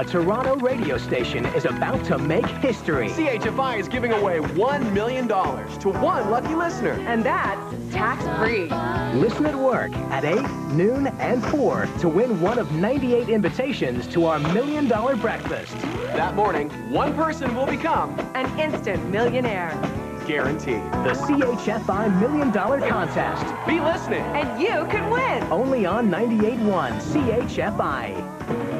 A Toronto radio station is about to make history. CHFI is giving away $1 million to one lucky listener. And that's tax-free. Listen at work at 8, noon, and 4 to win one of 98 invitations to our $1 Million Breakfast. That morning, one person will become an instant millionaire. Guaranteed. The CHFI $1 Million Contest. Be listening. And you could win. Only on 98.1 CHFI.